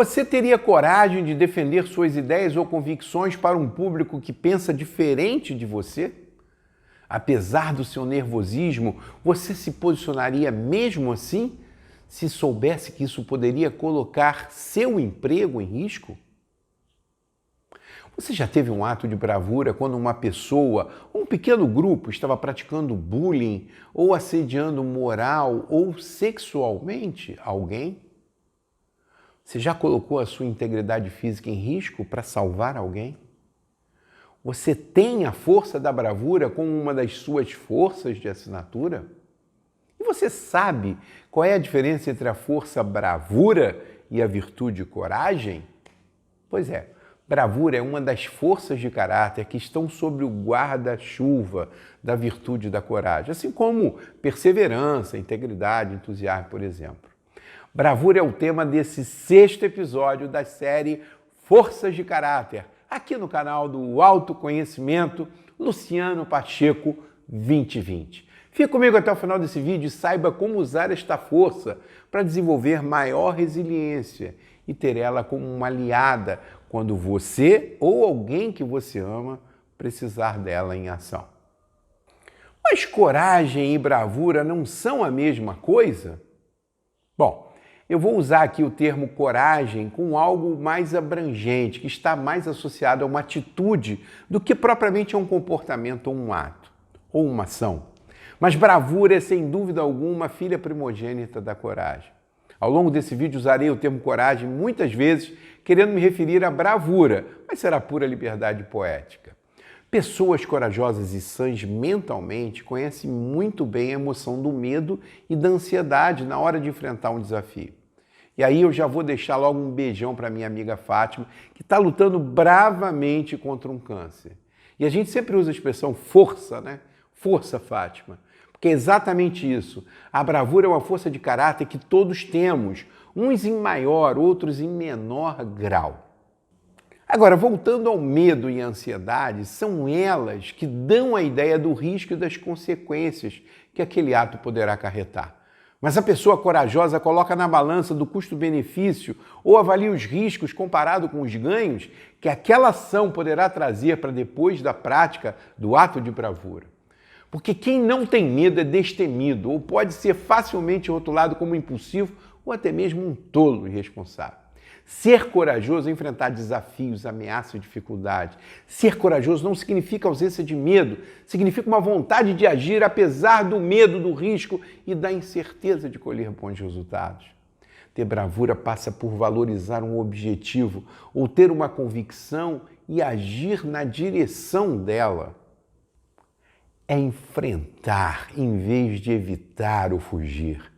Você teria coragem de defender suas ideias ou convicções para um público que pensa diferente de você? Apesar do seu nervosismo, você se posicionaria mesmo assim, se soubesse que isso poderia colocar seu emprego em risco? Você já teve um ato de bravura quando uma pessoa ou um pequeno grupo estava praticando bullying ou assediando moral ou sexualmente alguém? Você já colocou a sua integridade física em risco para salvar alguém? Você tem a força da bravura como uma das suas forças de assinatura? E você sabe qual é a diferença entre a força bravura e a virtude coragem? Pois é. Bravura é uma das forças de caráter que estão sob o guarda-chuva da virtude e da coragem, assim como perseverança, integridade, entusiasmo, por exemplo. Bravura é o tema desse 6º episódio da série Forças de Caráter, aqui no canal do Autoconhecimento Luciano Pacheco 2020. Fique comigo até o final desse vídeo e saiba como usar esta força para desenvolver maior resiliência e ter ela como uma aliada quando você ou alguém que você ama precisar dela em ação. Mas coragem e bravura não são a mesma coisa? Bom, eu vou usar aqui o termo coragem com algo mais abrangente, que está mais associado a uma atitude do que propriamente a um comportamento ou um ato, ou uma ação. Mas bravura é, sem dúvida alguma, a filha primogênita da coragem. Ao longo desse vídeo usarei o termo coragem muitas vezes, querendo me referir à bravura, mas será pura liberdade poética. Pessoas corajosas e sãs mentalmente conhecem muito bem a emoção do medo e da ansiedade na hora de enfrentar um desafio. E aí eu já vou deixar logo um beijão para minha amiga Fátima, que está lutando bravamente contra um câncer. E a gente sempre usa a expressão força, né? Força, Fátima. Porque é exatamente isso. A bravura é uma força de caráter que todos temos, uns em maior, outros em menor grau. Agora, voltando ao medo e à ansiedade, são elas que dão a ideia do risco e das consequências que aquele ato poderá acarretar. Mas a pessoa corajosa coloca na balança do custo-benefício ou avalia os riscos comparado com os ganhos que aquela ação poderá trazer para depois da prática do ato de bravura. Porque quem não tem medo é destemido ou pode ser facilmente rotulado como impulsivo ou até mesmo um tolo irresponsável. Ser corajoso é enfrentar desafios, ameaças e dificuldades. Ser corajoso não significa ausência de medo, significa uma vontade de agir apesar do medo, do risco e da incerteza de colher bons resultados. Ter bravura passa por valorizar um objetivo ou ter uma convicção e agir na direção dela. É enfrentar em vez de evitar ou fugir.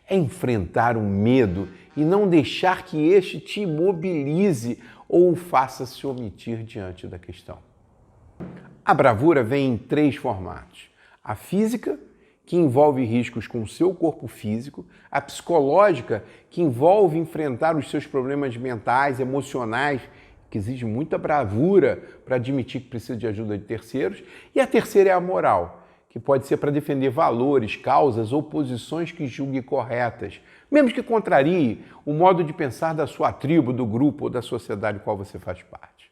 É enfrentar o medo e não deixar que este te imobilize ou o faça se omitir diante da questão. A bravura vem em 3 formatos. A física, que envolve riscos com o seu corpo físico. A psicológica, que envolve enfrentar os seus problemas mentais, emocionais, que exige muita bravura para admitir que precisa de ajuda de terceiros. E a terceira é a moral, que pode ser para defender valores, causas ou posições que julgue corretas, mesmo que contrarie o modo de pensar da sua tribo, do grupo ou da sociedade qual você faz parte.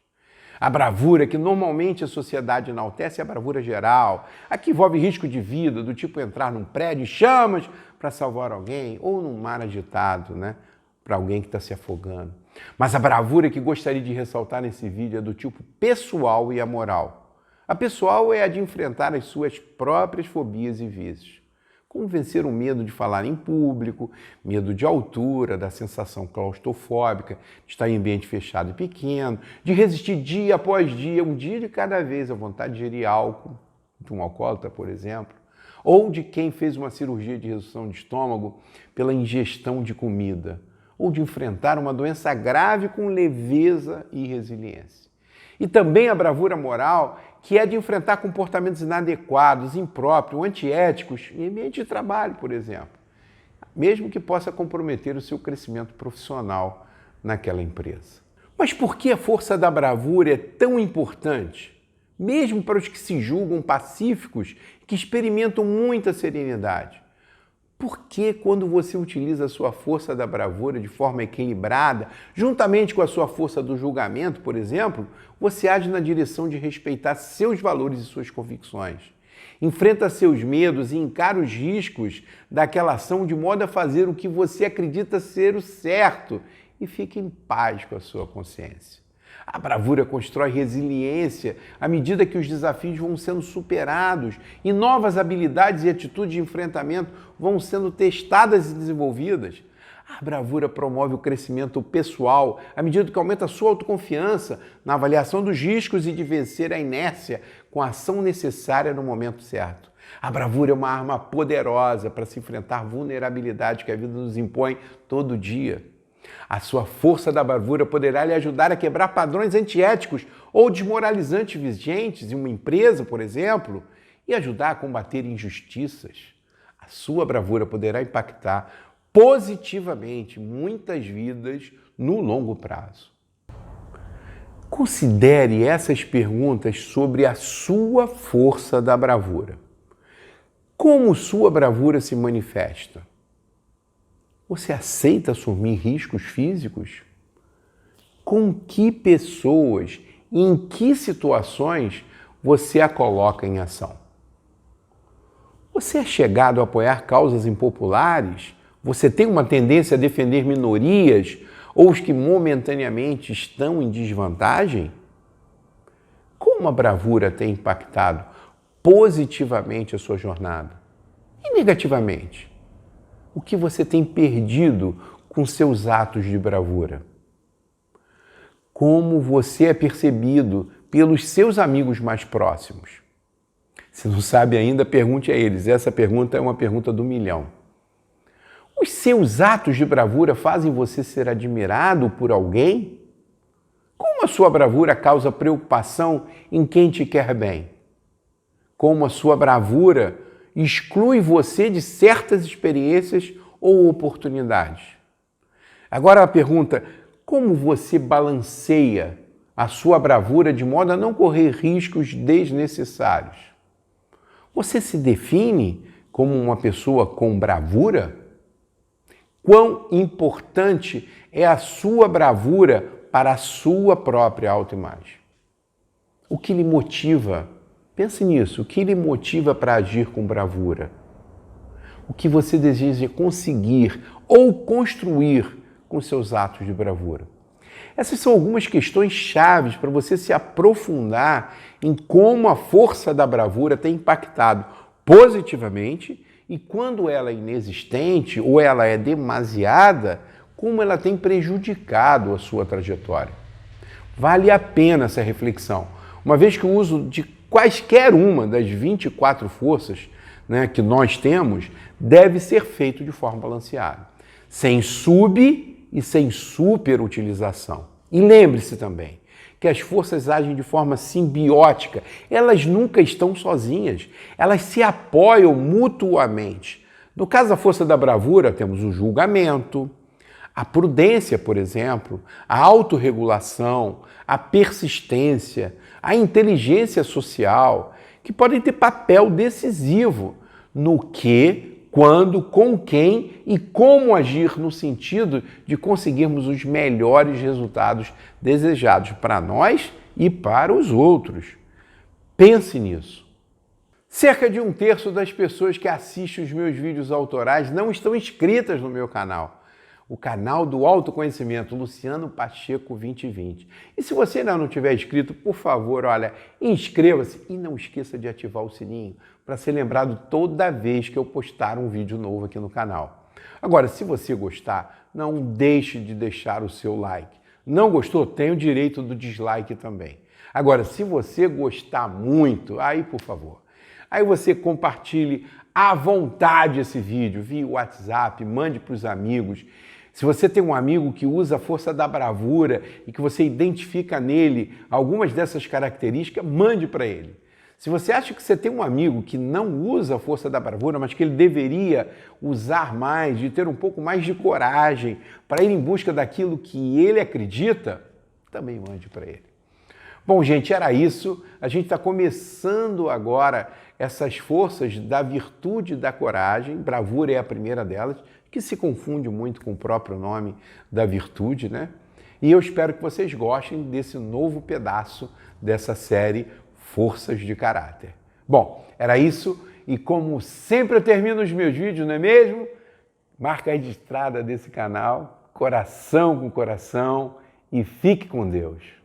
A bravura, que normalmente a sociedade enaltece, é a bravura geral, a que envolve risco de vida, do tipo entrar num prédio em chamas para salvar alguém, ou num mar agitado, para alguém que está se afogando. Mas a bravura que gostaria de ressaltar nesse vídeo é do tipo pessoal e amoral. A pessoal é a de enfrentar as suas próprias fobias e vícios. Como vencer o medo de falar em público, medo de altura, da sensação claustrofóbica, de estar em ambiente fechado e pequeno, de resistir dia após dia, um dia de cada vez, à vontade de ingerir álcool, de um alcoólatra, por exemplo, ou de quem fez uma cirurgia de redução de estômago pela ingestão de comida, ou de enfrentar uma doença grave com leveza e resiliência. E também a bravura moral, que é de enfrentar comportamentos inadequados, impróprios, antiéticos, em ambiente de trabalho, por exemplo, mesmo que possa comprometer o seu crescimento profissional naquela empresa. Mas por que a força da bravura é tão importante? Mesmo para os que se julgam pacíficos e que experimentam muita serenidade. Porque quando você utiliza a sua força da bravura de forma equilibrada, juntamente com a sua força do julgamento, por exemplo, você age na direção de respeitar seus valores e suas convicções. Enfrenta seus medos e encara os riscos daquela ação de modo a fazer o que você acredita ser o certo e fique em paz com a sua consciência. A bravura constrói resiliência à medida que os desafios vão sendo superados e novas habilidades e atitudes de enfrentamento vão sendo testadas e desenvolvidas. A bravura promove o crescimento pessoal à medida que aumenta a sua autoconfiança na avaliação dos riscos e de vencer a inércia com a ação necessária no momento certo. A bravura é uma arma poderosa para se enfrentar vulnerabilidades que a vida nos impõe todo dia. A sua força da bravura poderá lhe ajudar a quebrar padrões antiéticos ou desmoralizantes vigentes em uma empresa, por exemplo, e ajudar a combater injustiças. A sua bravura poderá impactar positivamente muitas vidas no longo prazo. Considere essas perguntas sobre a sua força da bravura. Como sua bravura se manifesta? Você aceita assumir riscos físicos? Com que pessoas e em que situações você a coloca em ação? Você é chegado a apoiar causas impopulares? Você tem uma tendência a defender minorias ou os que momentaneamente estão em desvantagem? Como a bravura tem impactado positivamente a sua jornada? E negativamente? O que você tem perdido com seus atos de bravura? Como você é percebido pelos seus amigos mais próximos? Se não sabe ainda, pergunte a eles. Essa pergunta é uma pergunta do milhão. Os seus atos de bravura fazem você ser admirado por alguém? Como a sua bravura causa preocupação em quem te quer bem? Como a sua bravura exclui você de certas experiências ou oportunidades? Agora a pergunta: como você balanceia a sua bravura de modo a não correr riscos desnecessários? Você se define como uma pessoa com bravura? Quão importante é a sua bravura para a sua própria autoimagem? O que lhe motiva? Pense nisso. O que lhe motiva para agir com bravura? O que você deseja conseguir ou construir com seus atos de bravura? Essas são algumas questões chaves para você se aprofundar em como a força da bravura tem impactado positivamente e quando ela é inexistente ou ela é demasiada, como ela tem prejudicado a sua trajetória. Vale a pena essa reflexão, uma vez que o uso de quaisquer uma das 24 forças, que nós temos deve ser feito de forma balanceada, sem sub e sem superutilização. E lembre-se também que as forças agem de forma simbiótica, elas nunca estão sozinhas, elas se apoiam mutuamente. No caso da força da bravura, temos o julgamento, a prudência, por exemplo, a autorregulação, a persistência, a inteligência social, que podem ter papel decisivo no que, quando, com quem e como agir no sentido de conseguirmos os melhores resultados desejados para nós e para os outros. Pense nisso. Cerca de 1/3 das pessoas que assistem os meus vídeos autorais não estão inscritas no meu canal. O canal do autoconhecimento, Luciano Pacheco 2020. E se você ainda não tiver inscrito, por favor, inscreva-se e não esqueça de ativar o sininho para ser lembrado toda vez que eu postar um vídeo novo aqui no canal. Agora, se você gostar, não deixe de deixar o seu like. Não gostou? Tem o direito do dislike também. Agora, se você gostar muito, aí por favor, aí você compartilhe à vontade esse vídeo via WhatsApp, mande para os amigos. Se você tem um amigo que usa a força da bravura e que você identifica nele algumas dessas características, mande para ele. Se você acha que você tem um amigo que não usa a força da bravura, mas que ele deveria usar mais, de ter um pouco mais de coragem para ir em busca daquilo que ele acredita, também mande para ele. Bom, gente, era isso. A gente está começando agora essas forças da virtude da coragem. Bravura é a primeira delas, que se confunde muito com o próprio nome da virtude, né? E eu espero que vocês gostem desse novo pedaço dessa série Forças de Caráter. Bom, era isso. E como sempre eu termino os meus vídeos, não é mesmo? Marca registrada desse canal, coração com coração, e fique com Deus.